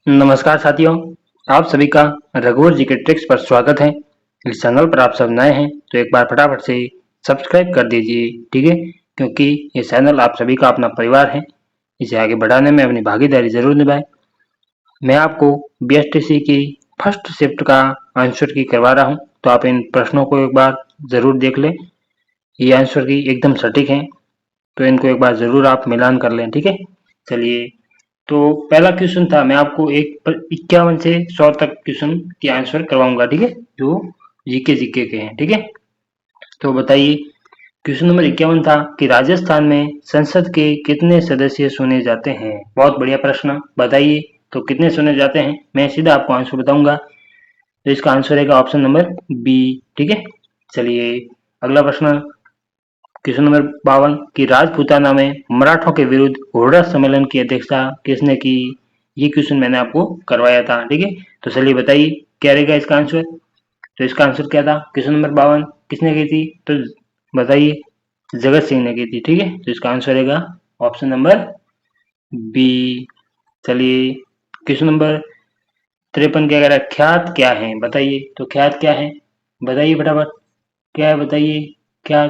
नमस्कार साथियों, आप सभी का रघुवर जी के ट्रिक्स पर स्वागत है। इस चैनल पर आप सब नए हैं तो एक बार फटाफट से सब्सक्राइब कर दीजिए, ठीक है? क्योंकि ये चैनल आप सभी का अपना परिवार है। इसे आगे बढ़ाने में अपनी भागीदारी जरूर निभाएं। मैं आपको बीएसटीसी की फर्स्ट शिफ्ट का आंसर की करवा रहा हूँ, तो आप इन प्रश्नों को एक बार जरूर देख लें। ये आंसर की एकदम सटीक है, तो इनको एक बार जरूर आप मिलान कर लें, ठीक है? चलिए, तो पहला क्वेश्चन था, मैं आपको एक 51 से 100 तक क्वेश्चन के आंसर करवाऊंगा, ठीक है? जो जीके के हैं, ठीक है? तो बताइए, क्वेश्चन नंबर 51 था कि राजस्थान में संसद के कितने सदस्य चुने जाते हैं? बहुत बढ़िया प्रश्न, बताइए तो कितने चुने जाते हैं? मैं सीधा आपको आंसर बताऊंगा। तो इसका आंसर है ऑप्शन नंबर बी, ठीक है? चलिए, अगला प्रश्न, क्वेश्चन नंबर 52 कि राजपूताना में मराठों के विरुद्ध हुर्डा सम्मेलन की अध्यक्षता किसने की? ये क्वेश्चन मैंने आपको करवाया था, ठीक है? तो चलिए बताइए, क्या रहेगा इसका आंसर? तो इसका आंसर क्या था? क्वेश्चन नंबर 52 किसने की थी? तो बताइए, जगत सिंह ने की थी, ठीक है? तो इसका आंसर रहेगा ऑप्शन नंबर बी। चलिए, क्वेश्चन नंबर 53 क्या कह रहा है? ख्यात क्या है? बताइए, तो ख्यात क्या है? बताइए फटाफट, क्या है बताइए? क्या,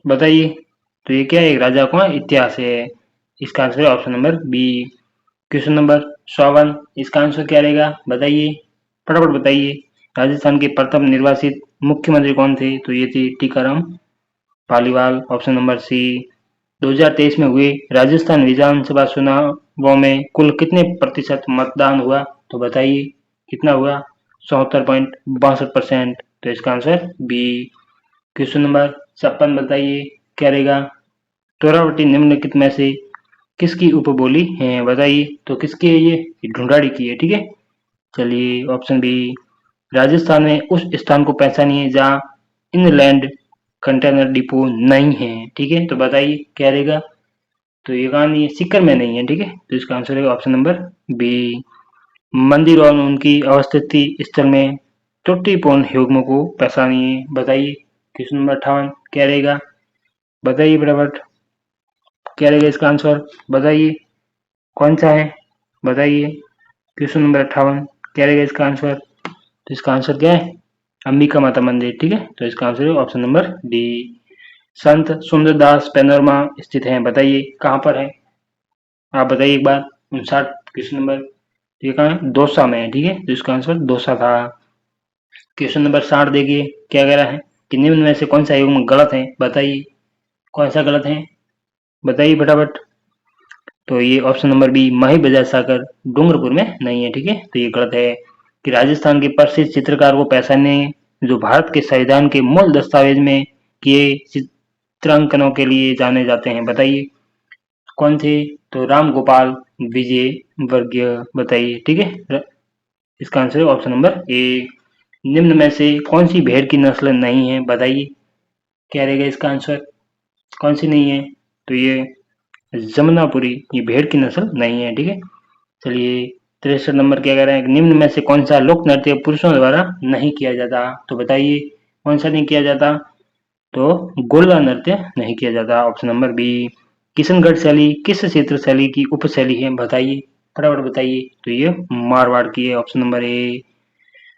बताइए। तो ये क्या है? एक राजा का इतिहास है। इसका आंसर है option number B. Question number 54, इसका आंसर क्या रहेगा? बताइए, फटाफट बताइए। राजस्थान के प्रथम निर्वाचित मुख्यमंत्री कौन थे? तो ये थे Tikaram Paliwal, option number C. 2023 में हुए राजस्थान विधानसभा चुनावों में कुल कितने प्रतिशत मतदान हुआ? तो बताइए, कितना हुआ? 74.62%। तो इसका आंसर बी। क्वेश्चन नंबर 56, बताइए, क्या रहेगा? तोरावटी निम्नलिखित में से किसकी उपबोली है? बताइए, तो किसकी है ये ढूंढाड़ी की है, ठीक है? चलिए, ऑप्शन बी, राजस्थान में उस स्थान को पहचानिए जहाँ इनलैंड कंटेनर डिपो नहीं है, ठीक है? तो बताइए, क्या रहेगा? तो ये कहाँ नहीं है? सीकर में नहीं है, ठीक है? तो इसका आंसर है ऑप्शन नंबर बी। मंदिर और उनकी अवस्थिति स्थल में त्रुटिपूर्ण युग्म को पहचानिए। बताइए, क्वेश्चन नंबर 58 क्या रहेगा? बताइए फटाफट, क्या रहेगा इसका आंसर? बताइए, कौन सा है? बताइए, क्वेश्चन नंबर 58 क्या रहेगा इसका आंसर? तो इसका आंसर क्या है? अंबिका माता मंदिर, ठीक है? तो इसका आंसर है ऑप्शन नंबर डी। संत सुंदरदास पैनोरमा स्थित है, बताइए कहाँ पर है? आप बताइए एक बार। 59 क्वेश्चन नंबर, ये कहाँ है? दौसा में है, ठीक है? तो इसका आंसर दौसा था। क्वेश्चन नंबर 60 देखिए, क्या कह रहा है कि निम्न में से कौन सा युग्म गलत है? बताइए, कौन सा गलत है? बताइए फटाफट। तो ये option number B, Mahi Bajaj Sagar Dungarpur में नहीं है, ठीक है? तो ये गलत है। कि राजस्थान के प्रसिद्ध चित्रकार को पहचाने जो भारत के संविधान के मूल दस्तावेज में किए चित्रांकनों के लिए जाने जाते हैं, बताइए कौन थे? तो राम गोपाल विजय वर्गीय, बताइए, ठीक है? इसका आंसर है ऑप्शन नंबर ए। निम्न में से कौन सी भेड़ की नस्ल नहीं है? बताइए, क्या रहेगा इसका आंसर? कौन सी नहीं है? तो ये जमुनापुरी, ये भेड़ की नस्ल नहीं है, ठीक है? चलिए, 63 नंबर क्या कह रहे हैं? निम्न में से कौन सा लोक नृत्य पुरुषों द्वारा नहीं किया जाता? तो बताइए, कौन सा नहीं किया जाता? तो गोला नृत्य नहीं किया जाता, ऑप्शन नंबर बी। किशनगढ़ शैली किस क्षेत्र शैली की उपशैली है? बताइए, फटाफट बताइए। तो ये मारवाड़ की है, ऑप्शन नंबर ए।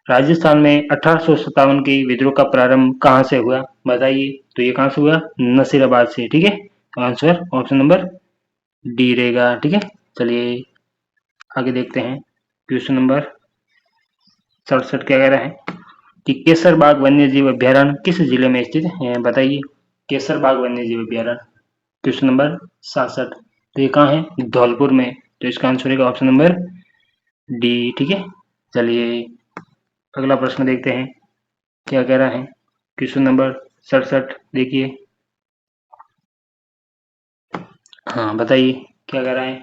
राजस्थान में 1857 के विद्रोह का प्रारंभ कहाँ से हुआ? बताइए, तो ये कहाँ से हुआ? नसीराबाद से, ठीक है? तो आंसर ऑप्शन नंबर डी रहेगा, ठीक है? चलिए, आगे देखते हैं। क्वेश्चन नंबर 67 क्या कह रहा है कि केसरबाग वन्यजीव अभ्यारण्य किस जिले में स्थित है? बताइए, केसरबाग वन्यजीव अभ्यारण्य। क्वेश्चन नंबर 67, तो ये कहाँ है? धौलपुर में। तो इसका आंसर रहेगा ऑप्शन नंबर डी, ठीक है? चलिए, अगला प्रश्न देखते हैं, क्या कह रहा है? क्वेश्चन नंबर 67 देखिए। हाँ, बताइए, क्या कह रहा है?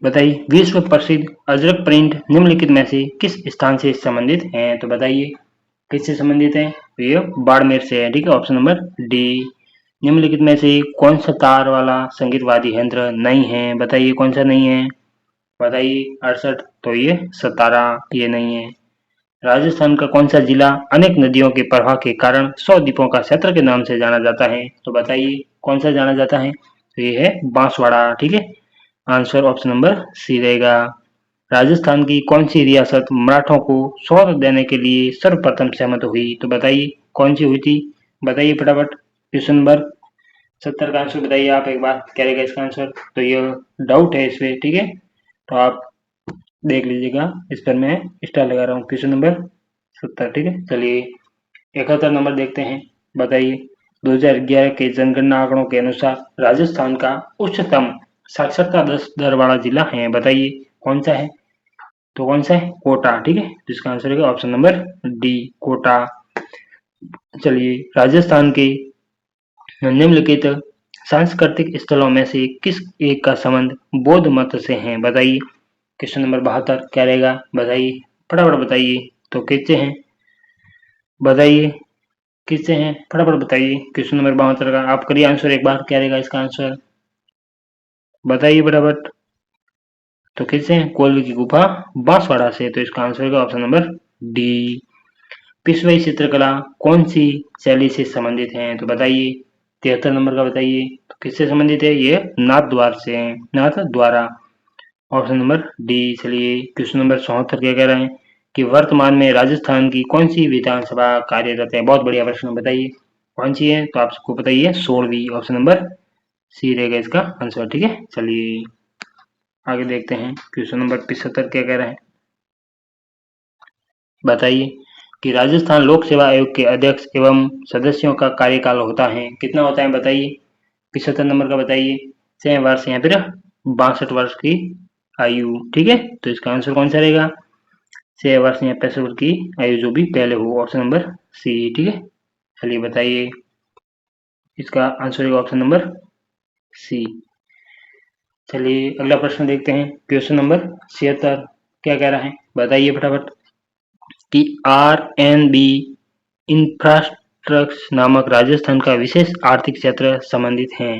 बताइए, विश्व प्रसिद्ध अजरक प्रिंट निम्नलिखित में से किस स्थान से संबंधित है? तो बताइए, किससे संबंधित है? तो ये बाड़मेर से है, ठीक है? Option number D. निम्नलिखित में से कौन सा तार वाला संगीत वाद्य यंत्र नहीं है? बताइए, कौन सा नहीं है? बताइए 68, तो ये सतारा, ये नहीं है। राजस्थान का कौन सा जिला अनेक नदियों के प्रवाह के कारण 100 द्वीपों का क्षेत्र के नाम से जाना जाता है? तो बताइए कौन सा जाना जाता है? तो ये है बांसवाड़ा। ठीक है, आंसर ऑप्शन नंबर सी रहेगा। राजस्थान की कौन सी रियासत मराठों को स्वतंत्र देने के लिए सर्वप्रथम सहमत हुई? तो बताइए कौन सी हुई थी? बताइए फटाफट। क्वेश्चन नंबर 70 का आंसर बताइए आप एक बार, क्या रहेगा इसका आंसर? तो ये डाउट है इसमें, ठीक है, तो आप देख लीजिएगा। इस पर मैं स्टार लगा रहा हूँ। क्वेश्चन नंबर 70, ठीक है। चलिए 71 नंबर देखते हैं। बताइए 2011 के जनगणना आंकड़ों के अनुसार राजस्थान का उच्चतम साक्षरता दर वाला जिला है, बताइए कौन सा है? तो कौन सा है? कोटा। ठीक है, तो इसका आंसर है ऑप्शन नंबर डी, कोटा। चलिए राजस्थान के निम्नलिखित सांस्कृतिक स्थलों में से किस एक का संबंध बौद्ध मत से है? बताइए। क्वेश्चन नंबर 72 क्या रहेगा? बताइए फटाफट बताइए। तो किससे हैं? बताइए किससे हैं? फटाफट बताइए। क्वेश्चन नंबर 72 का आप करिए आंसर एक बार, क्या रहेगा इसका आंसर? बताइए फटाफट। तो किससे हैं? कोल्वे की गुफा बांसवाड़ा से। तो इसका आंसर होगा ऑप्शन नंबर डी। पिछवाई चित्रकला कौन सी शैली से संबंधित है? तो बताइए 73 नंबर का बताइए। तो किससे संबंधित है? ये नाथ द्वार से है, नाथ द्वारा। Option number D. चलिए क्वेश्चन नंबर 74 क्या कह रहे हैं कि वर्तमान में राजस्थान की कौन सी विधानसभा कार्यरत है? बहुत बढ़िया प्रश्न, बताइए कौन सी है? तो आप सबको बताइए 16वीं। ऑप्शन नंबर सी रहेगा इसका आंसर। ठीक है, चलिए आगे देखते हैं। क्वेश्चन नंबर 75 क्या कह रहे हैं? बताइए कि राजस्थान लोक सेवा आयोग के अध्यक्ष एवं सदस्यों का कार्यकाल होता है, कितना होता है? बताइए 75 नंबर का बताइए। 6 वर्ष या फिर 62 वर्ष की आयु। ठीक है, तो इसका आंसर कौन सा रहेगा? 6 वर्ष या 65 वर्ष की आयु, जो भी पहले हो। Option number C. ठीक है, चलिए बताइए इसका आंसर होगा ऑप्शन नंबर सी। चलिए अगला प्रश्न देखते हैं। क्वेश्चन नंबर 76 क्या कह रहा है? बताइए फटाफट कि आर.एन.बी. इंफ्रास्ट्रक्चर नामक राजस्थान का विशेष आर्थिक क्षेत्र संबंधित है,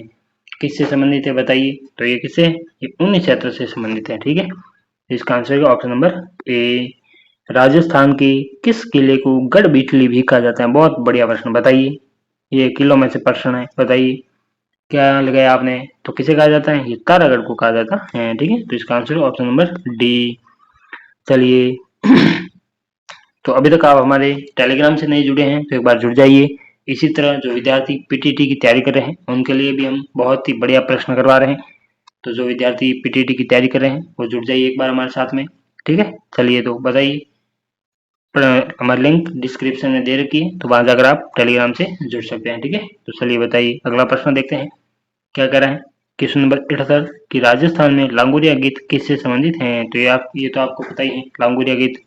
किससे संबंधित है? बताइए। तो ये किससे? ये उन्नी क्षेत्र से संबंधित है। ठीक है, इसका आंसर है ऑप्शन नंबर ए। राजस्थान के किस किले को गढ़ बीटली भी कहा जाता है? बहुत बढ़िया प्रश्न, बताइए। ये किलों में से प्रश्न है, बताइए क्या लगाया आपने? तो किसे कहा जाता है? ये तारागढ़ को कहा जाता है। ठीक है, तो इसका आंसर है ऑप्शन नंबर डी। चलिए तो अभी तक आप हमारे टेलीग्राम से नहीं जुड़े हैं तो एक बार जुड़ जाइए। इसी तरह जो विद्यार्थी पीटीटी की तैयारी कर रहे हैं उनके लिए भी हम बहुत ही बढ़िया प्रश्न करवा रहे हैं। तो जो विद्यार्थी पीटीटी की तैयारी कर रहे हैं वो जुड़ जाइए एक बार हमारे साथ में। ठीक है, चलिए तो बताइए, हमारी लिंक डिस्क्रिप्शन में दे रखी है, तो वहां जाकर आप टेलीग्राम से जुड़ सकते हैं। ठीक है, तो चलिए बताइए अगला प्रश्न देखते हैं क्या कह रहा है। क्वेश्चन नंबर 78 कि राजस्थान में लांगुरिया गीत किससे संबंधित हैं? तो ये तो आपको पता ही है, लांगुरिया गीत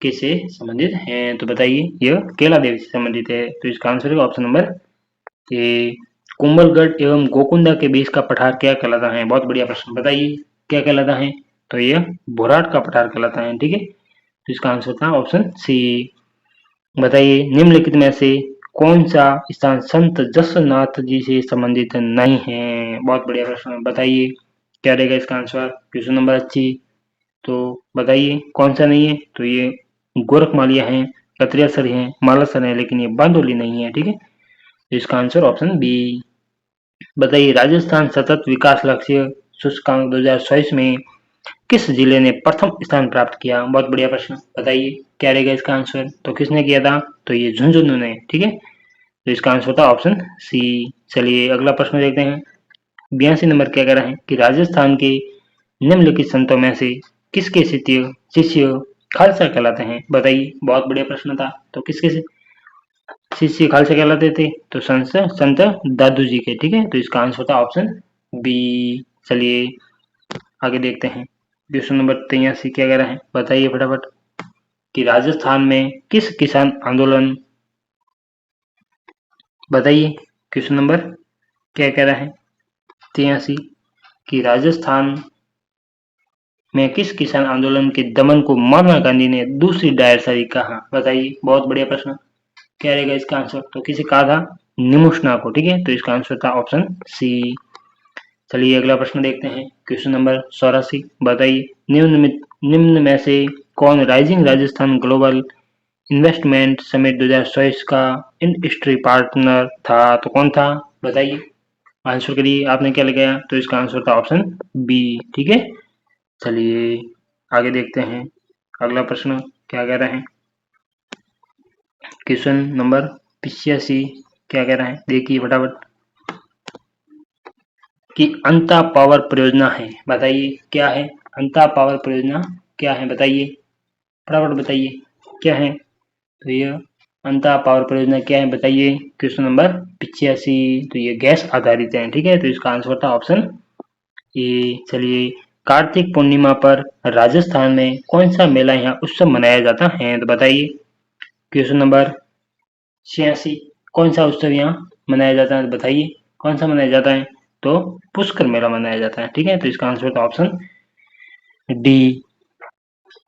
किससे संबंधित हैं? तो बताइए। यह केला देवी से संबंधित है। तो इसका आंसर है ऑप्शन नंबर ए। कुंभलगढ़ एवं गोकुंदा के बीच का पठार क्या कहलाता है? बहुत बढ़िया प्रश्न, बताइए क्या कहलाता है? तो यह भोराट का पठार कहलाता है। ठीक है, तो इसका आंसर था ऑप्शन सी। बताइए निम्नलिखित में से कौन सा स्थान संत जसनाथ जी से संबंधित नहीं है? बहुत बढ़िया प्रश्न, बताइए क्या रहेगा इसका आंसर? Question number 80। तो बताइए कौन सा नहीं है? तो ये गोरखमालिया है, कतरियासर है, मालासर है, लेकिन ये बांदोली नहीं है। ठीक है, तो इसका आंसर ऑप्शन बी। बताइए राजस्थान सतत विकास लक्ष्य सूचकांक 2024 में किस जिले ने प्रथम स्थान प्राप्त किया? बहुत बढ़िया प्रश्न, बताइए क्या रहेगा इसका आंसर? तो किसने किया था? तो ये झुंझुनू ने। ठीक है, तो इसका आंसर था ऑप्शन सी। चलिए अगला प्रश्न देखते हैं। 82 नंबर क्या कह रहा है कि राजस्थान के निम्नलिखित संतों में से किसके शिष्य खालसा कहलाते हैं? बताइए, बहुत बढ़िया प्रश्न था। तो किसके शिष्य खालसा कहलाते थे? तो संत दादू जी के। ठीक है, तो इसका आंसर था ऑप्शन बी। चलिए आगे देखते हैं। क्वेश्चन नंबर 83 क्या कह रहा है? बताइए फटाफट कि राजस्थान में किस किसान आंदोलन, बताइए क्वेश्चन नंबर क्या कह रहा है? 83 कि राजस्थान में किस किसान आंदोलन के दमन को महात्मा गांधी ने दूसरी डायरसारी कहा? बताइए, बहुत बढ़िया प्रश्न, क्या रहेगा इसका आंसर? तो किसे कहा था? निमुषना को। ठीक है, तो इसका आंसर था ऑप्शन सी। चलिए अगला प्रश्न देखते हैं। क्वेश्चन नंबर 84 बताइए निम्न में से कौन rising Rajasthan global investment summit 2024 का इंडस्ट्री पार्टनर था, तो कौन था बताइए। आंसर के लिए आपने क्या लगाया, तो इसका आंसर था ऑप्शन बी। ठीक है, चलिए आगे देखते हैं अगला प्रश्न क्या कह रहे हैं। क्वेश्चन नंबर 85 क्या कह रहे हैं, देखिए फटाफट। कि अंता पावर परियोजना है, बताइए क्या है। अंता पावर परियोजना क्या है बताइए, फटाफट बताइए क्या है। तो ये अंता पावर परियोजना क्या है बताइए। क्वेश्चन नंबर 85, तो ये गैस आधारित है। ठीक है, तो इसका आंसर था ऑप्शन ए। चलिए, कार्तिक पूर्णिमा पर राजस्थान में कौन सा मेला या उत्सव मनाया जाता है, तो बताइए। क्वेश्चन नंबर 86, कौन सा उत्सव यहाँ मनाया जाता है, बताइए कौन सा मनाया जाता है। तो पुष्कर मेला मनाया जाता है। ठीक है, तो इसका आंसर था ऑप्शन डी।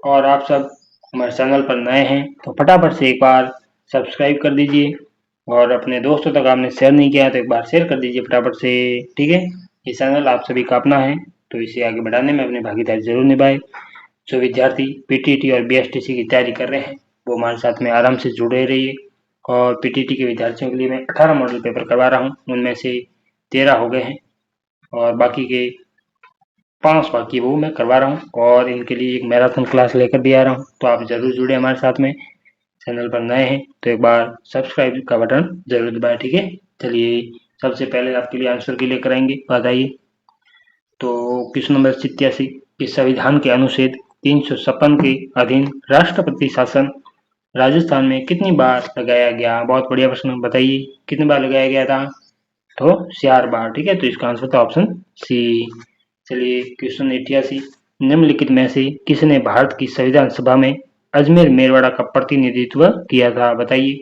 और आप सब हमारे चैनल पर नए हैं तो फटाफट से एक बार सब्सक्राइब कर दीजिए, और अपने दोस्तों तक आपने शेयर नहीं किया तो एक बार शेयर कर दीजिए फटाफट से। ठीक है, ये चैनल आप सभी का अपना है, तो इसे आगे बढ़ाने में अपनी भागीदारी जरूर निभाएं। जो विद्यार्थी पीटीटी और बीएसटीसी की तैयारी कर रहे हैं वो हमारे साथ में आराम से जुड़े रहिए। और पीटीटी के विद्यार्थियों के लिए मैं 18 मॉडल पेपर करवा रहा हूँ, उनमें से 13 हो गए हैं और बाकी के 5 बाकी वो मैं करवा रहा हूँ, और इनके लिए एक मैराथन क्लास लेकर भी आ रहा हूँ। तो आप जरूर जुड़े हमारे साथ में। चैनल पर नए हैं तो एक बार सब्सक्राइब का बटन जरूर दबाएं। ठीक है, चलिए सबसे पहले आपके लिए आंसर की लेकर आएंगे, बताइए। तो क्वेश्चन नंबर 87, कि संविधान के अनुच्छेद 356 के अधीन राष्ट्रपति शासन राजस्थान में कितनी बार लगाया गया। बहुत बढ़िया प्रश्न, बताइए कितनी बार लगाया गया था। तो 4 बार। ठीक है, तो इसका आंसर था ऑप्शन सी। चलिए क्वेश्चन 88, निम्नलिखित में से किसने भारत की संविधान सभा में अजमेर मेरवाड़ा का प्रतिनिधित्व किया था, बताइए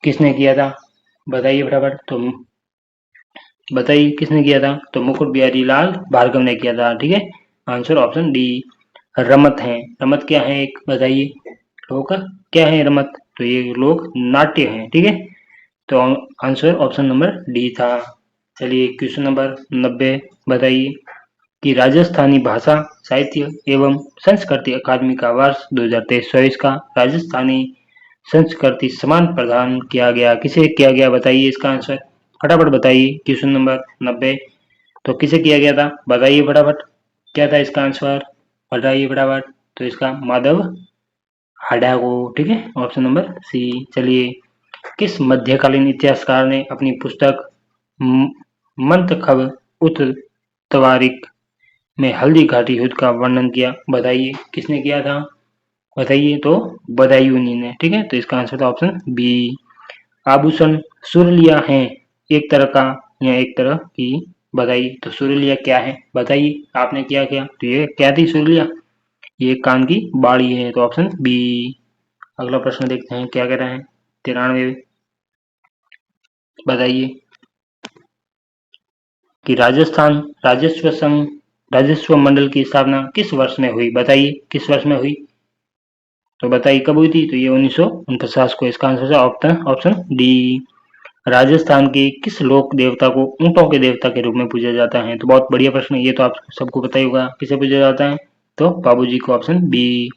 किसने किया था, बताइए फटाफट। तो बताइए किसने किया था, तो मुकुट बिहारी लाल भार्गव ने किया था। ठीक है, आंसर ऑप्शन डी। रमत है, रमत क्या है एक बताइए, लोक क्या है रमत, तो ये लोक नाट्य है। ठीक है, तो आंसर ऑप्शन नंबर डी था। चलिए क्वेश्चन नंबर 90, बताइए कि राजस्थानी भाषा साहित्य एवं संस्कृति अकादमी का वर्ष 2023-24 का राजस्थानी संस्कृति सम्मान प्रदान किया गया, किसे किया गया बताइए इसका आंसर, फटाफट बताइए। क्वेश्चन नंबर 90, तो किसे किया गया था बताइए फटाफट, क्या था इसका आंसर, बताइए फटाफट। तो इसका माधव हाडा को। ठीक है, ऑप्शन नंबर सी। चलिए, किस मध्यकालीन इतिहासकार ने अपनी पुस्तक मंतखब उत तवारिक में हल्दी घाटी युद्ध का वर्णन किया, बताइए किसने किया था, बताइए। तो बदायूंनी ने। ठीक है, तो इसका आंसर था ऑप्शन बी। आभूषण सुरलिया है एक तरह का या एक तरह की, बताइए। तो सुरलिया क्या है बताइए, आपने क्या किया, तो ये क्या थी सुरलिया, ये कान की बाड़ी है, तो ऑप्शन बी। अगला प्रश्न देखते हैं क्या कह रहे हैं। 93, बताइए कि राजस्थान राजस्व संघ राजस्व मंडल की स्थापना किस वर्ष में हुई, बताइए किस वर्ष में हुई, तो बताइए कब हुई थी, तो ये 1949 को। इसका आंसर है ऑप्शन डी। राजस्थान के किस लोक देवता को ऊंटों के देवता के रूप में पूजा जाता है, तो बहुत बढ़िया प्रश्न है, ये तो आप सबको पता ही होगा किसे पूजा जाता है, तो बाबू जी को, ऑप्शन बी।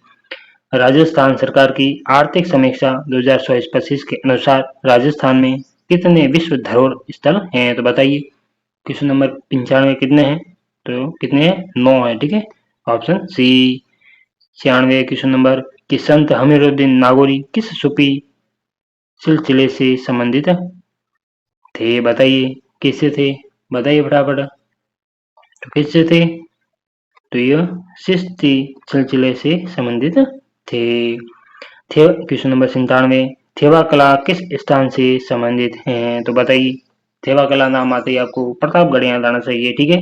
राजस्थान सरकार की आर्थिक समीक्षा 2024-25 के अनुसार राजस्थान में कितने विश्व धरोहर स्थल हैं, तो बताइए। क्वेश्चन नंबर 95 कितने हैं, तो कितने हैं, 9 है। ठीक है, ऑप्शन सी। 96 क्वेश्चन नंबर, कि संत हमीरुद्दीन नागौरी किस सूफी सिलसिले से संबंधित थे, बताइए किससे थे, बताइए फटाफट। तो किससे थे, तो यह चिश्ती सिलसिले से संबंधित थे। क्वेश्चन नंबर 97, थेवा कला किस स्थान से संबंधित है, तो बताइए। थेवा कला नाम आते ही आपको प्रतापगढ़ याद आना चाहिए। ठीक है,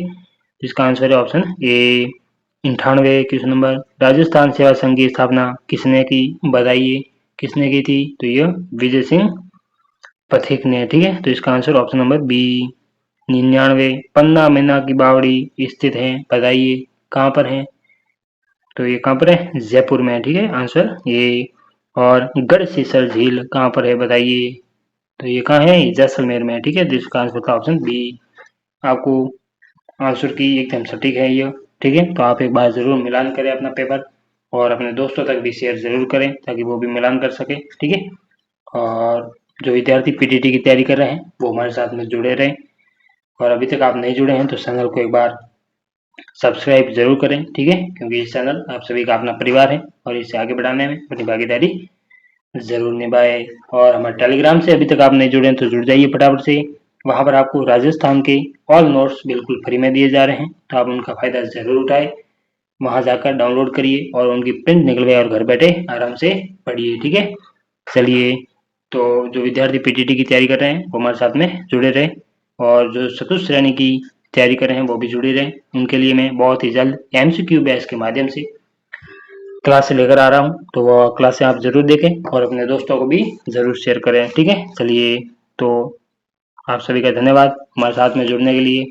इसका आंसर है option A. 98 question number, Rajasthan सेवा संघ की स्थापना किसने की, बताइए किसने की थी, तो यह विजय सिंह पथिक ने। ठीक है, तो इसका आंसर ऑप्शन नंबर बी। 99, पन्ना मैना की बावड़ी स्थित है, बताइए कहाँ पर है, तो ये कहाँ पर है, जयपुर में। ठीक है, आंसर ये। और गढ़सीसर झील कहाँ पर है बताइए, तो ये कहाँ है, जैसलमेर में। ठीक है, तो इसका आंसर था ऑप्शन बी। आपको आंसर की एकदम सटीक है ये। ठीक है, तो आप एक बार जरूर मिलान करें अपना पेपर। और अपने दोस्तों तक भी शेयर ज़रूर करें ताकि वो भी मिलान कर सके, ठीक है। और जो विद्यार्थी पीटीटी की तैयारी कर रहे हैं वो हमारे साथ में जुड़े रहें, और अभी तक आप नहीं जुड़े हैं तो चैनल को एक बार सब्सक्राइब जरूर करें, ठीक है, क्योंकि ये चैनल आप सभी का अपना परिवार है और इसे आगे बढ़ाने में अपनी भागीदारी जरूर निभाए। और हमारे टेलीग्राम से अभी तक आप नहीं जुड़े हैं तो जुड़ जाइए फटाफट से। वहां पर आपको राजस्थान के ऑल नोट्स बिल्कुल फ्री में दिए जा रहे हैं, तो आप उनका फायदा जरूर उठाए। वहां जाकर डाउनलोड करिए और उनकी प्रिंट निकलवाइए और घर बैठे आराम से पढ़िए, ठीक है। चलिए, तो जो विद्यार्थी पीटीटी की तैयारी कर रहे हैं वो हमारे साथ में जुड़े रहे, और जो चतुर्थ श्रेणी की तैयारी कर रहे हैं वो भी जुड़े रहे। उनके लिए मैं बहुत ही जल्द एमसीक्यू बैच के माध्यम से क्लास लेकर आ रहा हूँ, तो वो क्लासें आप जरूर देखें और अपने दोस्तों को भी जरूर शेयर करें, ठीक है। चलिए, तो आप सभी का धन्यवाद हमारे साथ में जुड़ने के लिए।